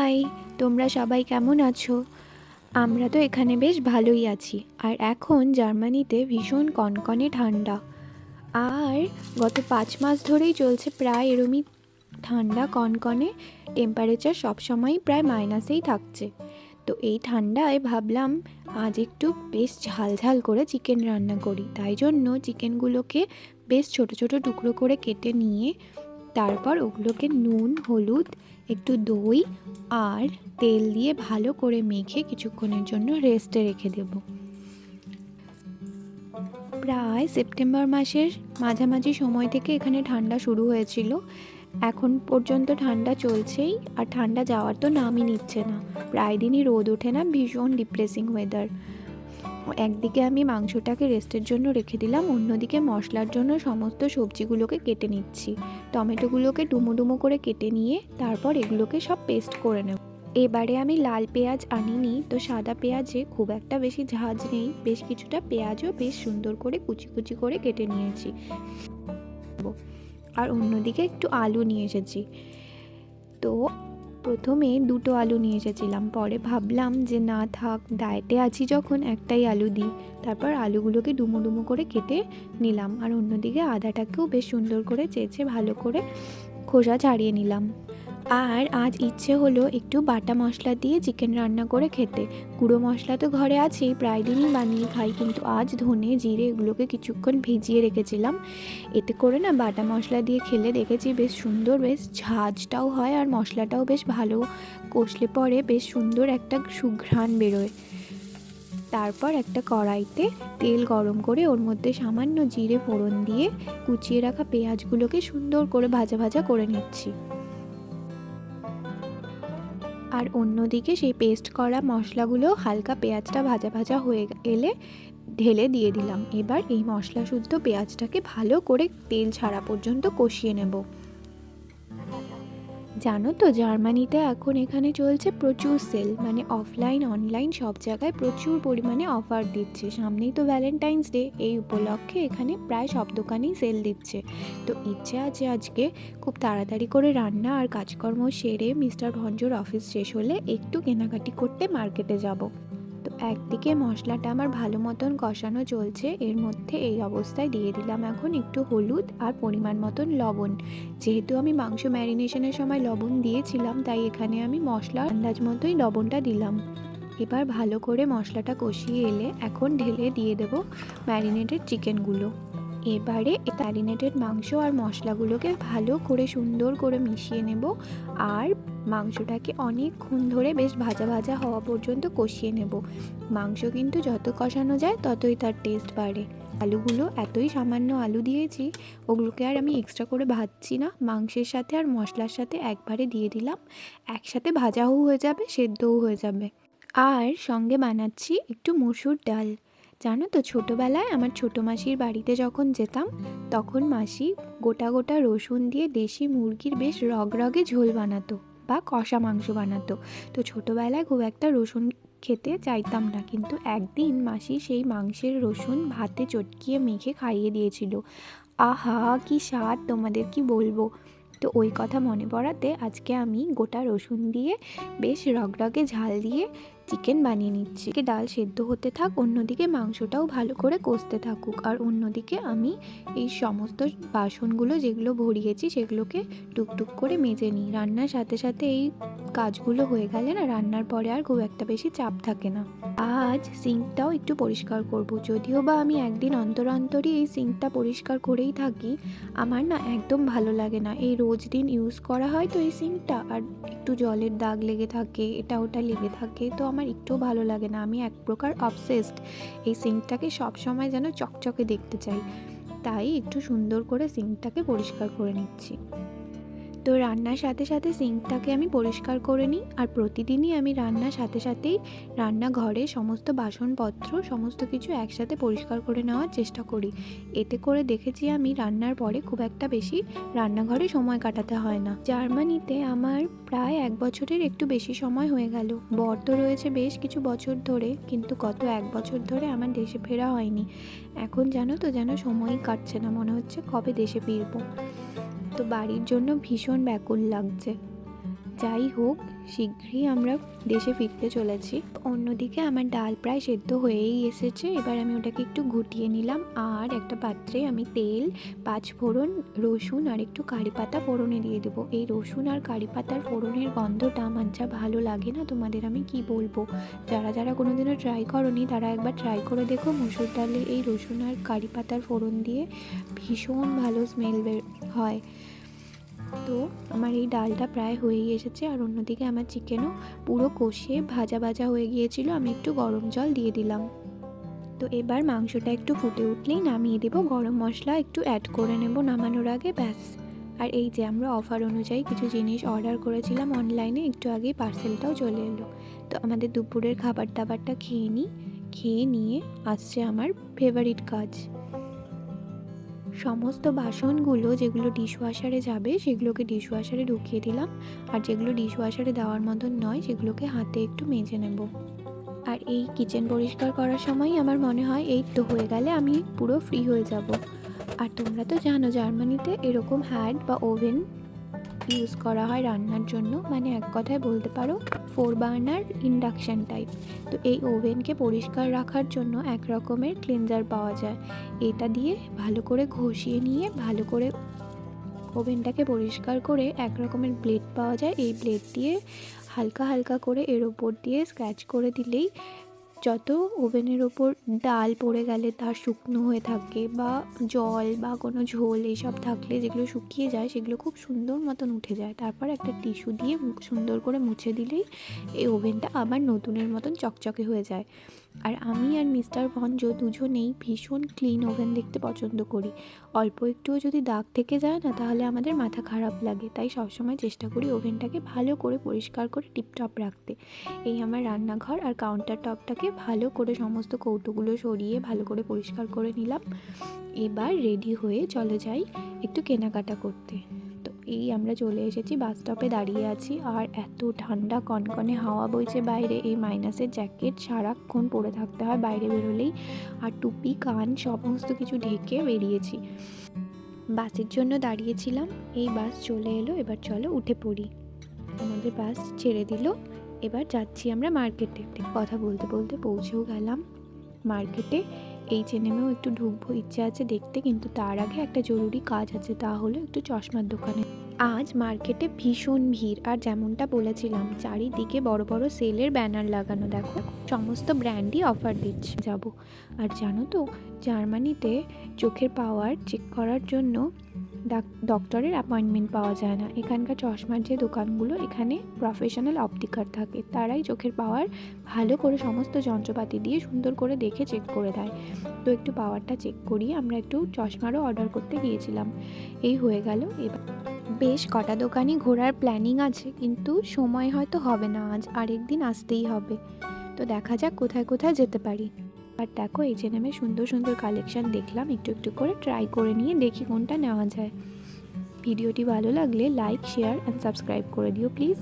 High, তোমরা সবাই কেমন আছো? আমরা তো এখানে বেশ ভালোই আছি। আর এখন জার্মানিতে ভীষণ কনকনে ঠান্ডা। আর গত 5 মাস ধরেই চলছে প্রায় এরমই ঠান্ডা কনকনে। টেম্পারেচার সবসময়ই প্রায় মাইনাসেই থাকছে। তো এই ঠান্ডায় ভাবলাম আজ একটু বেশ ঝাল ঝাল করে চিকেন রান্না করি। তাই জন্য চিকেনগুলোকে বেশ ছোট ছোট টুকরো করে কেটে নিয়ে তারপর ওগুলোকে নুন, হলুদ, একটু দই আর তেল দিয়ে ভালো করে মেখে কিছুক্ষণের জন্য রেস্টে রেখে দেব। প্রায় সেপ্টেম্বর মাসের মাঝামাঝি সময় থেকে এখানে ঠান্ডা শুরু হয়েছিল। এখন পর্যন্ত ঠান্ডা চলছেই, আর ঠান্ডা যাওয়ার তো নামই নিচ্ছে না। প্রায় দিনই রোদ ওঠে না, ভীষণ ডিপ্রেসিং ওয়েদার। একদিকে আমি মাংসটাকে রেস্টের জন্য রেখে দিলাম, অন্যদিকে মশলার জন্য সমস্ত সবজিগুলোকে কেটে নিচ্ছি। টমেটোগুলোকে ডুমো ডুমো করে কেটে নিয়ে তারপর এগুলোকে সব পেস্ট করে নেব। এবারে আমি লাল পেঁয়াজ আনিনি, তো সাদা পেঁয়াজে খুব একটা বেশি ঝাঁজ নেই। বেশ কিছুটা পেঁয়াজও বেশ সুন্দর করে কুচি কুচি করে কেটে নিয়েছি। আর অন্যদিকে একটু আলু নিয়ে এসেছি। তো প্রথমে 2টো আলু নিয়ে এসেছিলাম, পরে ভাবলাম যে না থাক, ডায়েটে আছি যখন একটাই আলু দিই। তারপর আলুগুলোকে ডুমো ডুমো করে কেটে নিলাম, আর অন্যদিকে আদাটাকেও বেশ সুন্দর করে চেঁচে ভালো করে খোসা ছাড়িয়ে নিলাম। আর আজ ইচ্ছে হলো একটু বাটা মশলা দিয়ে চিকেন রান্না করে খেতে। গুঁড়ো মশলা তো ঘরে আছেই, প্রায় দিনই বানিয়ে খাই, কিন্তু আজ ধনে জিরে এগুলোকে কিছুক্ষণ ভিজিয়ে রেখেছিলাম। এতে করে না বাটা মশলা দিয়ে খেলে দেখেছি বেশ সুন্দর, বেশ ঝাঁঝটাও হয়, আর মশলাটাও বেশ ভালো কষলে পরে বেশ সুন্দর একটা সুঘ্রাণ বেরোয়। তারপর একটা কড়াইতে তেল গরম করে ওর মধ্যে সামান্য জিরে ফোড়ন দিয়ে কুচিয়ে রাখা পেঁয়াজগুলোকে সুন্দর করে ভাজা ভাজা করে নিচ্ছি। আর অন্যদিকে সেই পেস্ট করা মশলাগুলো হালকা পেঁয়াজটা ভাজা ভাজা হয়ে এলে ঢেলে দিয়ে দিলাম। এবার এই মশলা শুদ্ধ পেঁয়াজটাকে ভালো করে তেল ছাড়া পর্যন্ত কষিয়ে নেব। জানো তো, জার্মানিতে এখন এখানে চলছে প্রচুর সেল, মানে অফলাইন অনলাইন সব জায়গায় প্রচুর পরিমাণে অফার দিচ্ছে। সামনেই তো ভ্যালেন্টাইন্স ডে, এই উপলক্ষে এখানে প্রায় সব দোকানেই সেল দিচ্ছে। তো ইচ্ছে আছে আজকে খুব তাড়াতাড়ি করে রান্না আর কাজকর্ম সেরে মিস্টার ভঞ্জর অফিস শেষ হলে একটু কেনাকাটি করতে মার্কেটে যাব। তো একদিকে মশলাটা আমার ভালো মতন কষানো চলছে, এর মধ্যে এই অবস্থায় দিয়ে দিলাম এখন একটু হলুদ আর পরিমাণ মতন লবণ। যেহেতু আমি মাংস ম্যারিনেশনের সময় লবণ দিয়েছিলাম, তাই এখানে আমি মশলা আন্দাজ মতোই লবণটা দিলাম। এবার ভালো করে মশলাটা কষিয়ে এলে এখন ঢেলে দিয়ে দেব ম্যারিনেটেড চিকেনগুলো। এবারে ম্যারিনেটেড মাংস আর মশলাগুলোকে ভালো করে সুন্দর করে মিশিয়ে নেব, আর মাংসটাকে অনেকক্ষণ ধরে বেশ ভাজা ভাজা হওয়া পর্যন্ত কষিয়ে নেব। মাংস কিন্তু যত কষানো যায় ততই তার টেস্ট বাড়ে। আলুগুলো এতই সামান্য আলু দিয়েছি, ওগুলোকে আর আমি এক্সট্রা করে ভাজছি না, মাংসের সাথে আর মশলার সাথে একবারে দিয়ে দিলাম। একসাথে ভাজাও হয়ে যাবে, সেদ্ধও হয়ে যাবে। আর সঙ্গে বানাচ্ছি একটু মসুর ডাল। জানো তো, ছোটোবেলায় আমার ছোটো মাসির বাড়িতে যখন যেতাম, তখন মাসি গোটা গোটা রসুন দিয়ে দেশি মুরগির বেশ রগরগে ঝোল বানাতো বা কষা মাংস বানাতো। তো ছোটোবেলায় খুব একটা রসুন খেতে চাইতাম না, কিন্তু একদিন মাসি সেই মাংসের রসুন ভাতে চটকিয়ে মেখে খাইয়ে দিয়েছিল। আহা, কি স্বাদ, তোমাদের কি বলবো। তো ওই কথা মনে পড়াতে আজকে আমি গোটা রসুন দিয়ে বেশ রগরগে ঝাল দিয়ে চিকেন বানিয়ে নিচ্ছি। ডাল সেদ্ধ হতে থাক, অন্যদিকে মাংসটাও ভালো করে কষতে থাকুক, আর অন্যদিকে আমি এই সমস্ত বাসনগুলো যেগুলো ভরিয়েছি সেগুলোকে টুকটুক করে মেজে নিই। রান্নার সাথে সাথে এই কাজগুলো হয়ে গেলে না রান্নার পরে আর খুব একটা বেশি চাপ থাকে না। আজ সিঙ্কটাও একটু পরিষ্কার করব, যদিও বা আমি একদিন অন্তর অন্তরই এই সিঙ্কটা পরিষ্কার করেই থাকি। আমার না একদম ভালো লাগে না, এই রোজ দিন ইউজ করা হয় তো এই সিঙ্কটা, আর একটু জলের দাগ লেগে থাকে, এটা ওটা লেগে থাকে, তো আমার একটু ভালো লাগে না। আমি এক প্রকার অবসেসড, এই সিঙ্কটাকে সবসময় যেন চকচকে দেখতে চাই, তাই একটু সুন্দর করে সিঙ্কটাকে পরিষ্কার করে নিচ্ছি। তো রান্নার সাথে সাথে সিঙ্কটাকে আমি পরিষ্কার করে নিই, আর প্রতিদিনই আমি রান্নার সাথে সাথেই রান্নাঘরে সমস্ত বাসনপত্র সমস্ত কিছু একসাথে পরিষ্কার করে নেওয়ার চেষ্টা করি। এতে করে দেখেছি আমি রান্নার পরে খুব একটা বেশি রান্নাঘরে সময় কাটাতে হয় না। জার্মানিতে আমার প্রায় 1 বছরের একটু বেশি সময় হয়ে গেল। বর তো রয়েছে বেশ কিছু বছর ধরে, কিন্তু গত 1 বছর ধরে আমার দেশে ফেরা হয়নি। এখন জানো তো, যেন সময়ই কাটছে না, মনে হচ্ছে কবে দেশে ফিরবো। তো বাড়ির জন্য ভীষণ ব্যাকুল লাগছে। যাই হোক, শীঘ্রই আমরা দেশে ফিরতে চলেছি। অন্যদিকে আমার ডাল প্রায় সেদ্ধ হয়েই এসেছে। এবার আমি ওটাকে একটু ঘুটিয়ে নিলাম, আর একটা পাত্রে আমি তেল, 5 ফোড়ন, রসুন আর একটু কারি পাতা ফোড়নে দিয়ে দেবো। এই রসুন আর কারি পাতার ফোড়নের গন্ধটা আমার যা ভালো লাগে না তোমাদের আমি কি বলবো। যারা যারা কোনোদিনও ট্রাই করোনি তারা একবার ট্রাই করে দেখো। মুসুর ডালে এই রসুন আর কারি পাতার ফোড়ন দিয়ে ভীষণ ভালো স্মেল বের হয়। তো আমার এই ডালটা প্রায় হয়েই এসেছে, আর অন্যদিকে আমার চিকেনও পুরো কষে ভাজা ভাজা হয়ে গিয়েছিল। আমি একটু গরম জল দিয়ে দিলাম। তো এবার মাংসটা একটু ফুটে উঠলেই নামিয়ে দেবো। গরম মশলা একটু অ্যাড করে নেব নামানোর আগে, ব্যাস। আর এই যে আমরা অফার অনুযায়ী কিছু জিনিস অর্ডার করেছিলাম অনলাইনে, একটু আগেই পার্সেলটাও চলে এলো। তো আমাদের দুপুরের খাবার দাবারটা খেয়ে নিই। খেয়ে নিয়ে আসছে আমার ফেভারিট কাজ। সমস্ত বাসনগুলো যেগুলো ডিশওয়াশারে যাবে সেগুলোকে ডিশওয়াশারে ঢুকিয়ে দিলাম, আর যেগুলো ডিশওয়াশারে দেওয়ার মতন নয় সেগুলোকে হাতে একটু মেজে নেব। আর এই কিচেন পরিষ্কার করার সময় আমার মনে হয় এই তো হয়ে গেলে আমি পুরো ফ্রি হয়ে যাব। আর তোমরা তো জানো জার্মানিতে এরকম হ্যাড বা ওভেন ইউজ করা হয় রান্নার জন্য, মানে এক কথায় বলতে পারো 4 বার্নার ইন্ডাকশান টাইপ। তো এই ওভেনকে পরিষ্কার রাখার জন্য এক রকমের ক্লিনজার পাওয়া যায়। এটা দিয়ে ভালো করে ঘষিয়ে নিয়ে ভালো করে ওভেনটাকে পরিষ্কার করে এক রকমের ব্লেড পাওয়া যায়। এই ব্লেড দিয়ে হালকা হালকা করে এর ওপর দিয়ে স্ক্র্যাচ করে দিলেই যত ওভেনের ওপর ডাল পড়ে গেলে তার শুকনো হয়ে থাকে, বা জল বা কোনো ঝোল এইসব থাকলে যেগুলো শুকিয়ে যায় সেগুলো খুব সুন্দর মতন উঠে যায়। তারপর একটা টিস্যু দিয়ে সুন্দর করে মুছে দিলেই এই ওভেনটা আবার নতুনের মতন চকচকে হয়ে যায়। আর আমি আর মিস্টার ভঞ্জ দুজনেই ভীষণ ক্লিন ওভেন দেখতে পছন্দ করি। অল্প একটুও যদি দাগ থেকে যায় না তাহলে আমাদের মাথা খারাপ লাগে। তাই সবসময় চেষ্টা করি ওভেনটাকে ভালো করে পরিষ্কার করে টিপটপ রাখতে। এই আমার রান্নাঘর আর কাউন্টার টপটাকে ভালো করে সমস্ত কৌটোগুলো সরিয়ে ভালো করে পরিষ্কার করে নিলাম। এবার রেডি হয়ে চলে যাই একটু কেনাকাটা করতে। তো এই আমরা চলে এসেছি, বাস স্টপে দাঁড়িয়ে আছি, আর এত ঠান্ডা কনকনে হাওয়া বইছে বাইরে। এই মাইনাসের জ্যাকেট সারাক্ষণ পরে থাকতে হয় বাইরে বেরোলেই, আর টুপি কান সমস্ত কিছু ঢেকে বেরিয়েছি। বাসের জন্য দাঁড়িয়েছিলাম, এই বাস চলে এলো, এবার চলো উঠে পড়ি। আমাদের বাস ছেড়ে দিল, এবার যাচ্ছি আমরা মার্কেটে। কথা বলতে বলতে পৌঁছেও গেলাম মার্কেটে। H&M-এও একটু ঢুকবো, ইচ্ছে আছে দেখতে, কিন্তু তার আগে একটা জরুরি কাজ আছে, তা হলো একটু চশমার দোকানে। আজ মার্কেটে ভীষণ ভিড়, আর যেমনটা বলেছিলাম চারিদিকে বড় বড় সেলের ব্যানার লাগানো। দেখো সমস্ত ব্র্যান্ডই অফার দিচ্ছে। যাব। আর জানো তো জার্মানিতে চোখের পাওয়ার চেক করার জন্য ডক্টরের অ্যাপয়েন্টমেন্ট পাওয়া যায় না। এখানকার চশমার যে দোকানগুলো, এখানে প্রফেশনাল অপটিকার থাকে, তারাই চোখের পাওয়ার ভালো করে সমস্ত যন্ত্রপাতি দিয়ে সুন্দর করে দেখে চেক করে দেয়। তো একটু পাওয়ারটা চেক করিয়ে আমরা একটু চশমারও অর্ডার করতে গিয়েছিলাম। এই হয়ে গেল। এবার বেশ কটা দোকানই ঘোরার প্ল্যানিং আছে, কিন্তু সময় হয়তো হবে না আজ, আরেকদিন আসতেই হবে। তো দেখা যাক কোথায় কোথায় যেতে পারি। আর দেখো H&M-এর সুন্দর সুন্দর কালেকশান দেখলাম, একটু একটু করে ট্রাই করে নিয়ে দেখি কোনটা নেওয়া যায়। ভিডিওটি ভালো লাগলে লাইক, শেয়ার অ্যান্ড সাবস্ক্রাইব করে দিও প্লিজ।